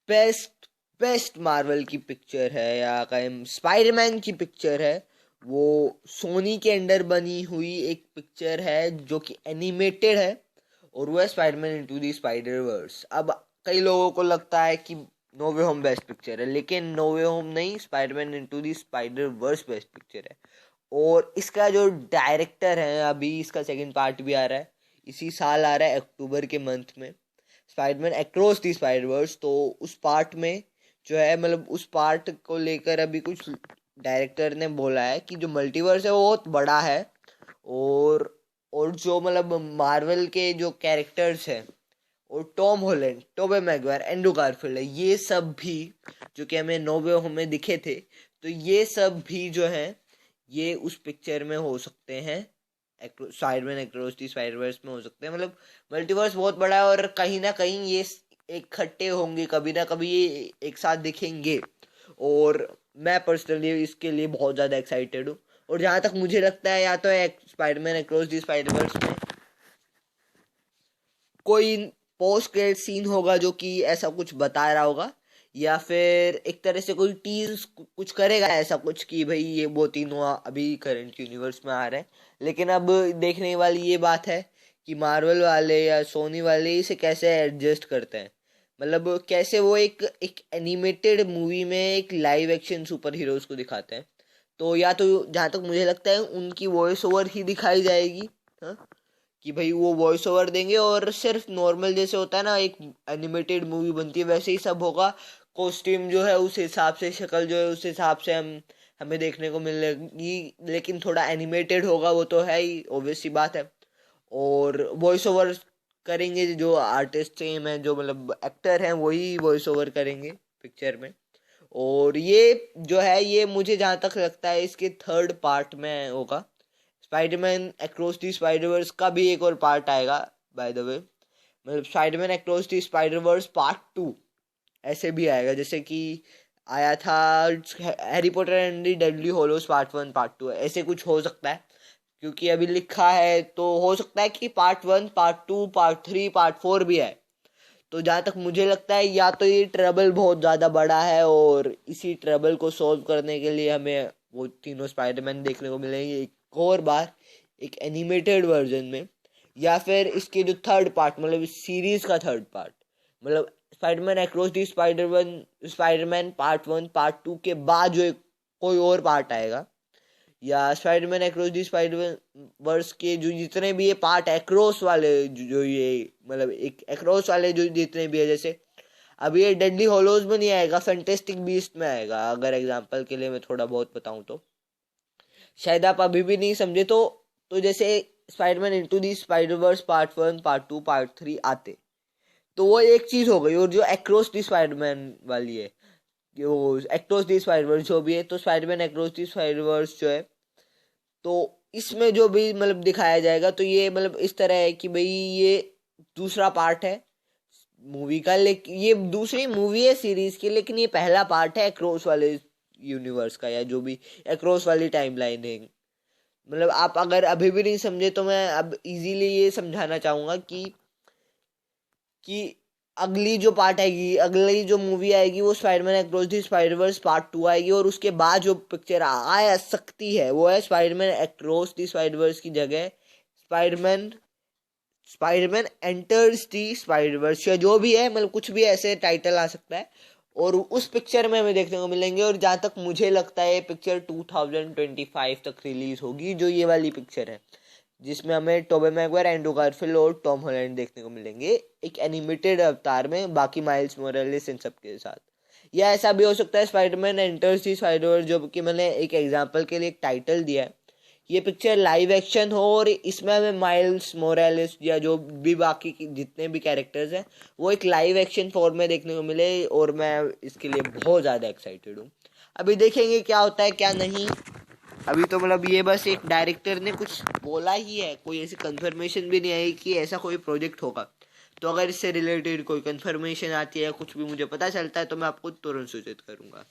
Best best Marvel की picture है या कहें स्पाइडरमैन की पिक्चर है, वो सोनी के अंडर बनी हुई एक पिक्चर है जो कि एनिमेटेड है, और वो है Spiderman into the Spider Verse. अब कई लोगों को लगता है कि no way home best picture है, लेकिन नो वे होम नहीं, Spiderman into the Spider Verse best picture है। और इसका जो डायरेक्टर है, अभी इसका सेकंड पार्ट भी आ रहा है, इसी साल आ रहा है अक्टूबर के मंथ में, Spiderman across the Spider Verse. तो उस पार्ट में जो है, मतलब उस पार्ट को लेकर अभी कुछ डायरेक्टर ने बोला है कि जो मल्टीवर्स है वो बहुत बड़ा है, और जो मतलब मार्वल के जो कैरेक्टर्स हैं, और Tom Holland, Tobey Maguire, Andrew Garfield है, ये सब भी जो कि हमें नो वे होम में दिखे थे, तो ये सब भी जो है ये उस पिक्चर में हो सकते हैं, स्पाइडरमैन अक्रॉस द स्पाइडरवर्स में हो सकते हैं। मतलब मल्टीवर्स बहुत बड़ा है, और कहीं ना कहीं ये इकट्ठे होंगे, कभी ना कभी ये एक साथ दिखेंगे, और मैं पर्सनली इसके लिए बहुत ज़्यादा एक्साइटेड हूँ। और जहाँ तक मुझे लगता है, या तो स्पाइडरमैन अक्रॉस द स्पाइडरवर्स में कोई पोस्ट क्रेडिट सीन होगा जो कि ऐसा कुछ बता रहा होगा, या फिर एक तरह से कोई टीज कुछ करेगा ऐसा कुछ कि भाई ये वो तीनों अभी करंट यूनिवर्स में आ रहे हैं। लेकिन अब देखने वाली ये बात है कि मार्वल वाले या सोनी वाले इसे कैसे एडजस्ट करते हैं, मतलब कैसे वो एक एक एनिमेटेड मूवी में एक लाइव एक्शन सुपर हीरोज को दिखाते हैं। तो या तो जहाँ तक मुझे लगता है उनकी वॉइस ओवर ही दिखाई जाएगी, हाँ, कि भाई वो वॉइस ओवर देंगे, और सिर्फ नॉर्मल जैसे होता है ना एक एनिमेटेड मूवी बनती है वैसे ही सब होगा। कॉस्ट्यूम जो है उस हिसाब से, शक्ल जो है उस हिसाब से हमें देखने को मिलेगी, लेकिन थोड़ा एनिमेटेड होगा, वो तो है ही, ऑब्वियस सी बात है। और वॉइस ओवर करेंगे जो आर्टिस्ट सेम है, जो मतलब एक्टर हैं वही वॉइस ओवर करेंगे पिक्चर में। और ये जो है ये मुझे जहाँ तक लगता है इसके थर्ड पार्ट में होगा। स्पाइडरमैन अक्रॉस द स्पाइडरवर्स का भी एक और पार्ट आएगा बाय द वे, मतलब Spiderman across the Spiderverse part 2 ऐसे भी आएगा, जैसे कि आया था Harry Potter and the deadly hallows part 1 part 2, ऐसे कुछ हो सकता है, क्योंकि अभी लिखा है तो हो सकता है कि पार्ट 1 पार्ट 2 पार्ट 3 पार्ट 4 भी है। तो जहाँ तक मुझे लगता है या तो ये ट्रबल बहुत ज़्यादा बड़ा है, और इसी ट्रबल को सॉल्व करने के लिए हमें वो तीनों स्पाइडरमैन देखने को मिलेंगे एक और बार, एक एनिमेटेड वर्जन में, या फिर इसके जो थर्ड पार्ट, मतलब इस सीरीज का थर्ड पार्ट, मतलब Spiderman across the Spiderman part 1 part 2 के बाद जो कोई और पार्ट आएगा, या Spiderman across the Spider Verse के जो जितने भी ये पार्ट अक्रॉस वाले जो ये मतलब एक अक्रॉस वाले जो जितने भी है, जैसे अभी ये डेडली हॉलोज में नहीं आएगा, फैंटेस्टिक बीस्ट में आएगा, अगर एग्जांपल के लिए मैं थोड़ा बहुत बताऊं तो शायद आप अभी भी नहीं समझे। तो जैसे Spiderman into the Spiderverse part 1 part 2 part 3 आते, तो वो एक चीज हो गई। और जो अक्रॉस द स्पाइडरमैन वाली है, वो अक्रॉस द स्पाइडरवर्स जो भी है, तो स्पाइडरमैन अक्रॉस द स्पाइडरवर्स जो है, तो इसमें जो भी मतलब दिखाया जाएगा, तो ये मतलब इस तरह है कि भाई ये दूसरा पार्ट है मूवी का, लेकिन ये दूसरी मूवी है सीरीज की, लेकिन ये पहला पार्ट है अक्रॉस वाले यूनिवर्स का, या जो भी अक्रॉस वाली टाइमलाइन है। मतलब आप अगर अभी भी नहीं समझे तो मैं अब इजीली ये समझाना चाहूंगा कि अगली जो पार्ट आएगी, अगली जो मूवी आएगी, वो Spiderman across the Spiderverse part 2 आएगी, और उसके बाद जो पिक्चर आ सकती है वो है स्पाइडरमैन अक्रॉस द स्पाइडरवर्स की जगह Spiderman Spiderman enters the Spider-Verse, या जो भी है, मतलब कुछ भी ऐसे टाइटल आ सकता है, और उस पिक्चर में हमें देखने को मिलेंगे। और जहाँ तक मुझे लगता है ये पिक्चर 2025 तक रिलीज होगी, जो ये वाली पिक्चर है, जिसमें हमें टोबे मैगवायर, एंड्रू गारफील्ड और टॉम हॉलैंड देखने को मिलेंगे एक एनिमेटेड अवतार में, बाकी माइल्स मोरेलिस इन सब के साथ। या ऐसा भी हो सकता है स्पाइडरमैन एंटर्स द स्पाइडरवर्स, जो कि मैंने एक एग्जांपल के लिए एक टाइटल दिया है, ये पिक्चर लाइव एक्शन हो, और इसमें हमें माइल्स मोरेलिस या जो भी बाकी जितने भी कैरेक्टर्स हैं वो एक लाइव एक्शन फॉर्म में देखने को मिले, और मैं इसके लिए बहुत ज़्यादा एक्साइटेड हूँ। अभी देखेंगे क्या होता है क्या नहीं। अभी तो मतलब ये बस एक डायरेक्टर ने कुछ बोला ही है, कोई ऐसी कंफर्मेशन भी नहीं आई कि ऐसा कोई प्रोजेक्ट होगा। तो अगर इससे रिलेटेड कोई कंफर्मेशन आती है, कुछ भी मुझे पता चलता है, तो मैं आपको तुरंत सूचित करूंगा।